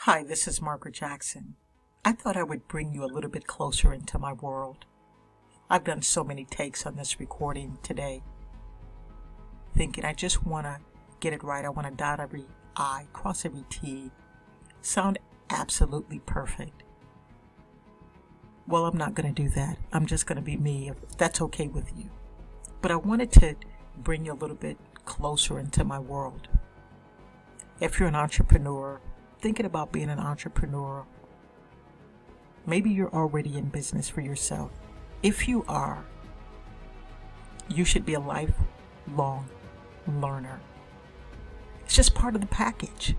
Hi, this is Margaret Jackson. I thought I would bring you a little bit closer into my world. I've done so many takes on this recording today, thinking I just want to get it right. I want to dot every I, cross every T, sound absolutely perfect. Well, I'm not going to do that. I'm just going to be me, if that's okay with you. But I wanted to bring you a little bit closer into my world. If you're an entrepreneur, thinking about being an entrepreneur, maybe you're already in business for yourself. If you are, you should be a lifelong learner. It's just part of the package.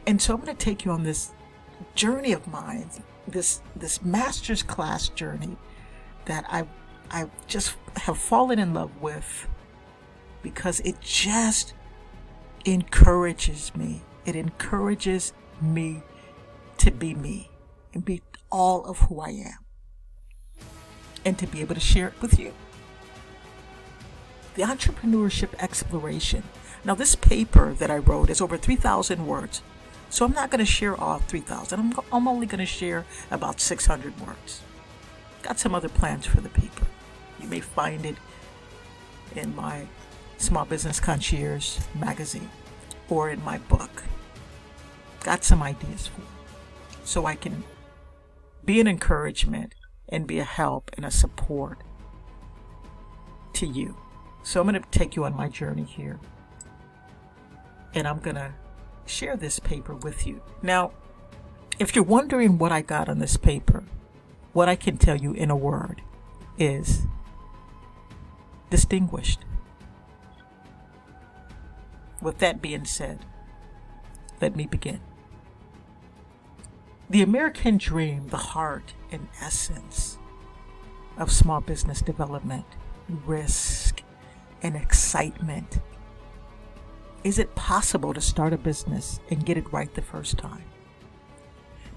And so I'm going to take you on this journey of mine, this master's class journey that I just have fallen in love with, because it just encourages me. It encourages me to be me and be all of who I am, and to be able to share it with you. The Entrepreneurship Exploration. Now, this paper that I wrote is over 3,000 words, so I'm not going to share all 3,000. I'm only going to share about 600 words. Got some other plans for the paper. You may find it in my Small Business Concierge magazine or in my book. Got some ideas for you, so I can be an encouragement and be a help and a support to you. So I'm going to take you on my journey here, and I'm going to share this paper with you. Now, if you're wondering what I got on this paper, what I can tell you in a word is distinguished. With that being said, let me begin. The American dream, the heart and essence of small business development, risk, and excitement. Is it possible to start a business and get it right the first time?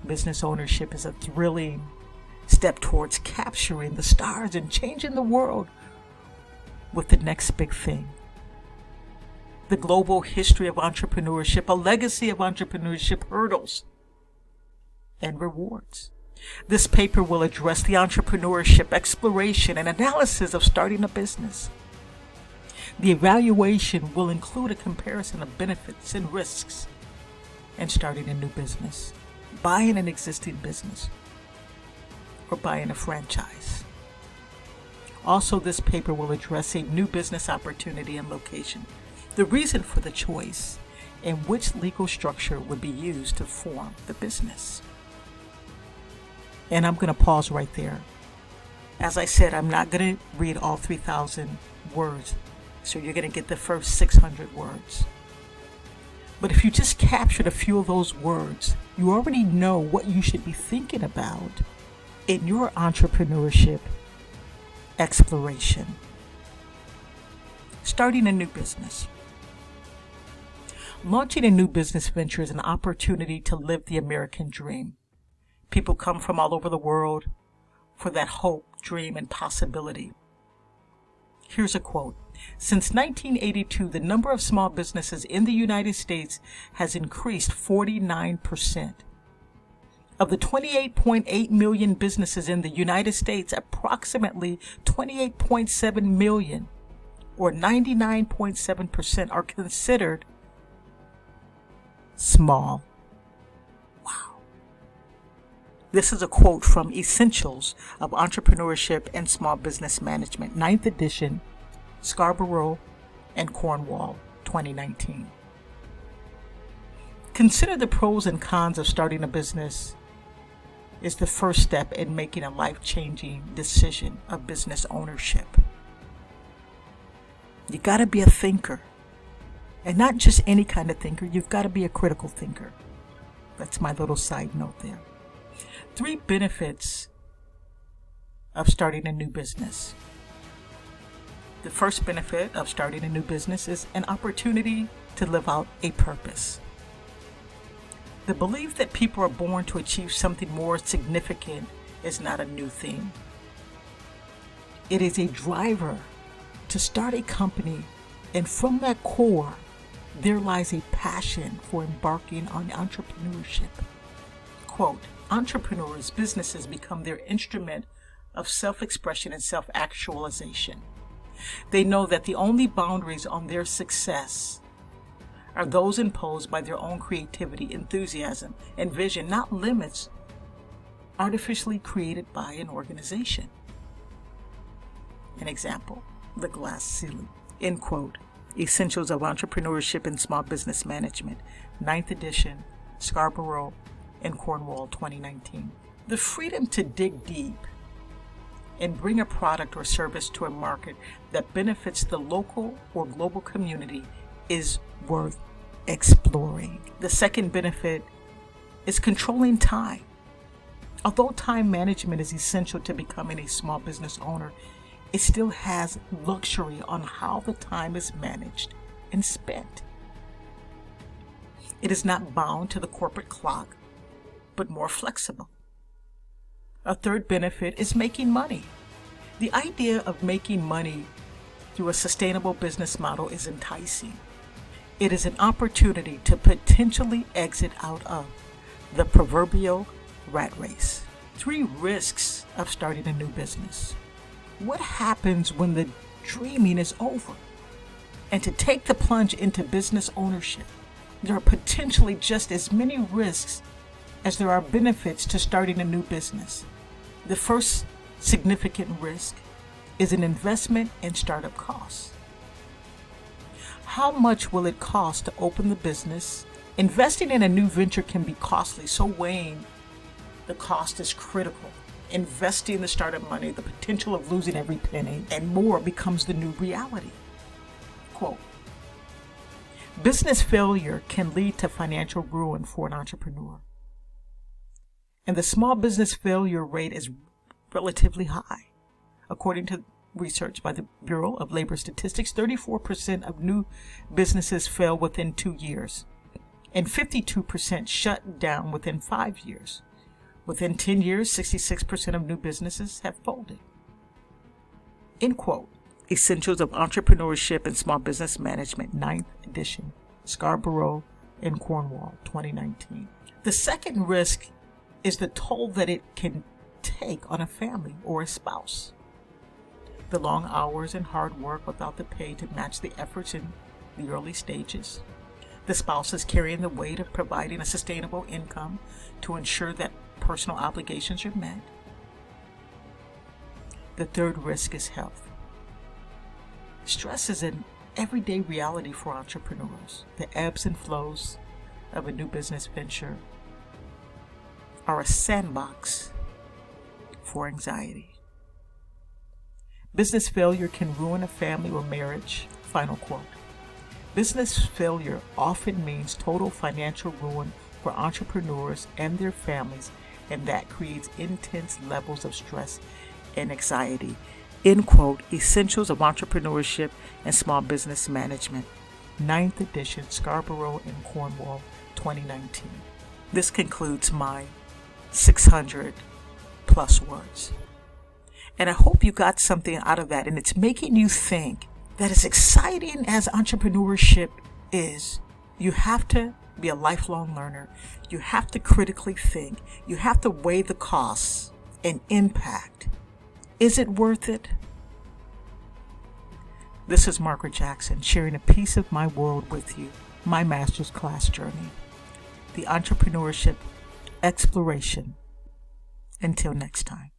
Business ownership is a thrilling step towards capturing the stars and changing the world with the next big thing. The global history of entrepreneurship, a legacy of entrepreneurship hurdles and rewards. This paper will address the entrepreneurship exploration and analysis of starting a business. The evaluation will include a comparison of benefits and risks in starting a new business, buying an existing business, or buying a franchise. Also, this paper will address a new business opportunity and location, the reason for the choice, and which legal structure would be used to form the business. And I'm going to pause right there. As I said, I'm not going to read all 3,000 words, so you're going to get the first 600 words. But if you just captured a few of those words, you already know what you should be thinking about in your entrepreneurship exploration. Starting a new business. Launching a new business venture is an opportunity to live the American dream. People come from all over the world for that hope, dream, and possibility. Here's a quote. Since 1982, the number of small businesses in the United States has increased 49%. Of the 28.8 million businesses in the United States, approximately 28.7 million, or 99.7%, are considered small. Wow. This is a quote from Essentials of Entrepreneurship and Small Business Management, 9th edition, Scarborough and Cornwall, 2019. Consider the pros and cons of starting a business is the first step in making a life-changing decision of business ownership. You got to be a thinker, and not just any kind of thinker. You've got to be a critical thinker. That's my little side note there. 3 benefits of starting a new business. The first benefit of starting a new business is an opportunity to live out a purpose. The belief that people are born to achieve something more significant is not a new thing. It is a driver to start a company, and from that core, there lies a passion for embarking on entrepreneurship. Quote, entrepreneurs' businesses become their instrument of self-expression and self-actualization. They know that the only boundaries on their success are those imposed by their own creativity, enthusiasm, and vision, not limits artificially created by an organization. An example, the glass ceiling. End quote. Essentials of Entrepreneurship and Small Business Management, 9th edition, Scarborough and Cornwall, 2019. The freedom to dig deep and bring a product or service to a market that benefits the local or global community is worth exploring. The second benefit is controlling time. Although time management is essential to becoming a small business owner, it still has luxury on how the time is managed and spent. It is not bound to the corporate clock, but more flexible. A third benefit is making money. The idea of making money through a sustainable business model is enticing. It is an opportunity to potentially exit out of the proverbial rat race. 3 risks of starting a new business. What happens when the dreaming is over? And to take the plunge into business ownership, there are potentially just as many risks as there are benefits to starting a new business. The first significant risk is an investment in startup costs. How much will it cost to open the business? Investing in a new venture can be costly, so weighing the cost is critical. Investing the startup money, the potential of losing every penny, and more becomes the new reality. Quote, business failure can lead to financial ruin for an entrepreneur. And the small business failure rate is relatively high. According to research by the Bureau of Labor Statistics, 34% of new businesses fail within 2 years, and 52% shut down within 5 years. Within 10 years, 66% of new businesses have folded. End quote. Essentials of Entrepreneurship and Small Business Management, 9th edition, Scarborough and Cornwall, 2019. The second risk is the toll that it can take on a family or a spouse. The long hours and hard work without the pay to match the efforts in the early stages. The spouse is carrying the weight of providing a sustainable income to ensure that personal obligations are met. The third risk is health. Stress is an everyday reality for entrepreneurs. The ebbs and flows of a new business venture are a sandbox for anxiety. Business failure can ruin a family or marriage. Final quote. Business failure often means total financial ruin for entrepreneurs and their families, and that creates intense levels of stress and anxiety. End quote. Essentials of Entrepreneurship and Small Business Management, 9th edition, Scarborough and Cornwall, 2019. This concludes my 600 plus words. And I hope you got something out of that, and it's making you think that as exciting as entrepreneurship is, you have to be a lifelong learner. You have to critically think. You have to weigh the costs and impact. Is it worth it? This is Margaret Jackson sharing a piece of my world with you, my master's class journey, the entrepreneurship exploration. Until next time.